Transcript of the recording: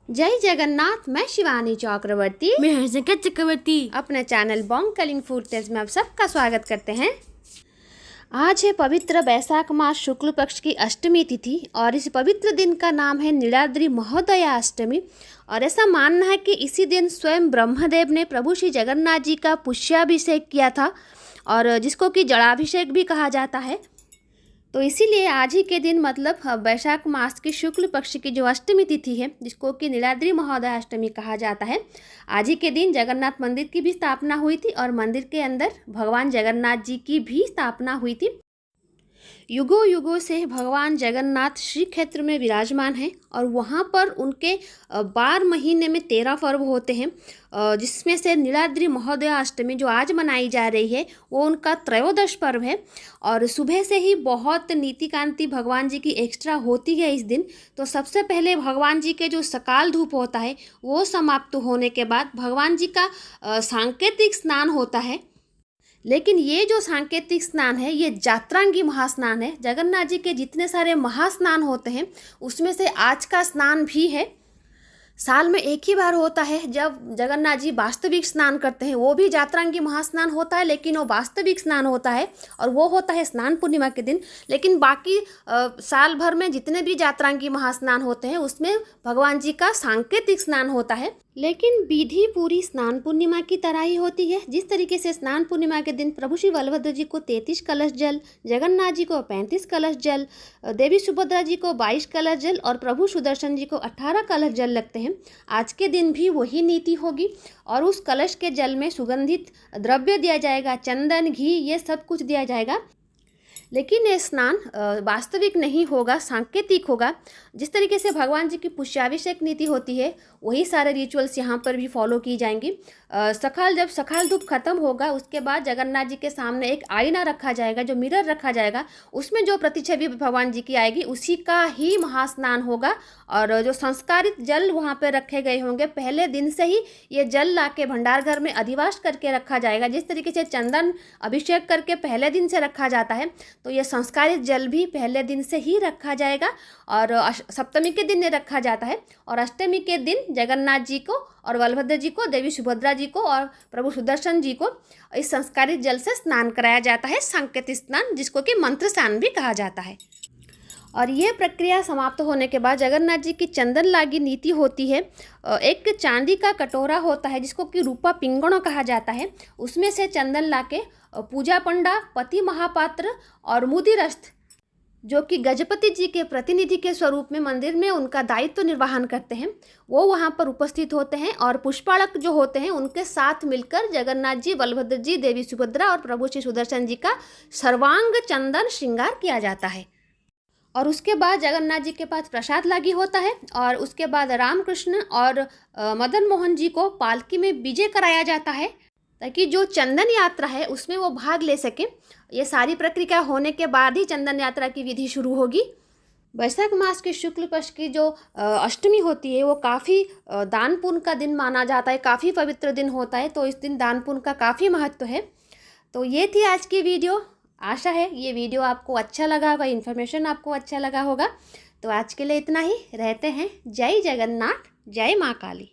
जय जगन्नाथ। मैं शिवानी चक्रवर्ती, मैं हर्षिका चक्रवर्ती अपने channel Bong Calling Food Taste में आप सबका स्वागत करते हैं। आज है पवित्र वैशाख मास शुक्ल पक्ष की अष्टमी तिथि और इस पवित्र दिन का नाम है नीलाद्रि महोदया अष्टमी। और ऐसा मानना है कि इसी दिन स्वयं ब्रह्मदेव ने प्रभु श्री जगन्नाथ जी का पुष्याभिषेक किया था और जिसको कि जलाभिषेक भी कहा जाता है। तो इसीलिए आज ही के दिन मतलब वैशाख मास की शुक्ल पक्ष की जो अष्टमी तिथि है, जिसको कि नीलाद्रि महोदया अष्टमी कहा जाता है, आज ही के दिन जगन्नाथ मंदिर की भी स्थापना हुई थी और मंदिर के अंदर भगवान जगन्नाथ जी की भी स्थापना हुई थी। युगों युगों से भगवान जगन्नाथ श्री क्षेत्र में विराजमान हैं और वहाँ पर उनके 12 महीने में 13 पर्व होते हैं, जिसमें से नीलाद्रि महोदया अष्टमी जो आज मनाई जा रही है वो उनका त्रयोदश पर्व है। और सुबह से ही बहुत नीति कांति भगवान जी की एक्स्ट्रा होती है इस दिन। तो सबसे पहले भगवान जी के जो सकाल धूप होता है वो समाप्त होने के बाद भगवान जी का सांकेतिक स्नान होता है। लेकिन ये जो सांकेतिक स्नान है ये जात्रांगी महास्नान है। जगन्नाथ जी के जितने सारे महास्नान होते हैं उसमें से आज का स्नान भी है। साल में एक ही बार होता है जब जगन्नाथ जी वास्तविक स्नान करते हैं, वो भी जात्रांगी महास्नान होता है लेकिन वो वास्तविक स्नान होता है और वो होता है स्नान पूर्णिमा के दिन। लेकिन बाकी साल भर में जितने भी जात्रांगी महास्नान होते हैं उसमें भगवान जी का सांकेतिक स्नान होता है। लेकिन विधि पूरी स्नान पूर्णिमा की तरह ही होती है। जिस तरीके से स्नान पूर्णिमा के दिन प्रभु श्री बलभद्र जी को 33 कलश जल, जगन्नाथ जी को 35 कलश जल, देवी सुभद्रा जी को 22 कलश जल और प्रभु सुदर्शन जी को 18 कलश जल लगते हैं, आज के दिन भी वही नीति होगी और उस कलश के जल में सुगंधित द्रव्य दिया जाएगा, चंदन, घी, ये सब कुछ दिया जाएगा। लेकिन ये स्नान वास्तविक नहीं होगा, सांकेतिक होगा। जिस तरीके से भगवान जी की पुष्याभिषेक नीति होती है वही सारे रिचुअल्स यहाँ पर भी फॉलो की जाएंगी। जब सकाल धूप खत्म होगा उसके बाद जगन्नाथ जी के सामने एक आईना रखा जाएगा, जो मिरर रखा जाएगा, उसमें जो प्रतिछवि भगवान जी की आएगी उसी का ही महास्नान होगा। और जो संस्कारित जल वहाँ पर रखे गए होंगे पहले दिन से ही ये जल ला के भंडार घर में अधिवास करके रखा जाएगा। जिस तरीके से चंदन अभिषेक करके पहले दिन से रखा जाता है तो ये संस्कारित जल भी पहले दिन से ही रखा जाएगा और सप्तमी के दिन रखा जाता है और अष्टमी के दिन जगन्नाथ जी को और बलभद्र जी को, देवी सुभद्रा जी को और प्रभु सुदर्शन जी को इस संस्कारित जल से स्नान कराया जाता है, सांकेतिक स्नान, जिसको कि मंत्र स्नान भी कहा जाता है। और ये प्रक्रिया समाप्त होने के बाद जगन्नाथ जी की चंदन लागी नीति होती है। एक चांदी का कटोरा होता है जिसको कि रूपा पिंगणो कहा जाता है, उसमें से चंदन लाके पूजा पंडा, पति महापात्र और मुदिरस्थ जो कि गजपति जी के प्रतिनिधि के स्वरूप में मंदिर में उनका दायित्व निर्वहन करते हैं, वो वहाँ पर उपस्थित होते हैं और पुष्पालक जो होते हैं उनके साथ मिलकर जगन्नाथ जी, बलभद्र जी, देवी सुभद्रा और प्रभु श्री सुदर्शन जी का सर्वांग चंदन श्रृंगार किया जाता है। और उसके बाद जगन्नाथ जी के पास प्रसाद लागी होता है और उसके बाद रामकृष्ण और मदन मोहन जी को पालकी में विजय कराया जाता है ताकि जो चंदन यात्रा है उसमें वो भाग ले सके। ये सारी प्रक्रिया होने के बाद ही चंदन यात्रा की विधि शुरू होगी। वैशाख मास के शुक्ल पक्ष की जो अष्टमी होती है वो काफ़ी दान पुण्य का दिन माना जाता है, काफ़ी पवित्र दिन होता है, तो इस दिन दान पुण्य का काफ़ी महत्व है। तो ये थी आज की वीडियो। आशा है ये वीडियो आपको अच्छा लगा होगा, इन्फॉर्मेशन आपको अच्छा लगा होगा। तो आज के लिए इतना ही, रहते हैं। जय जगन्नाथ, जय माँ काली।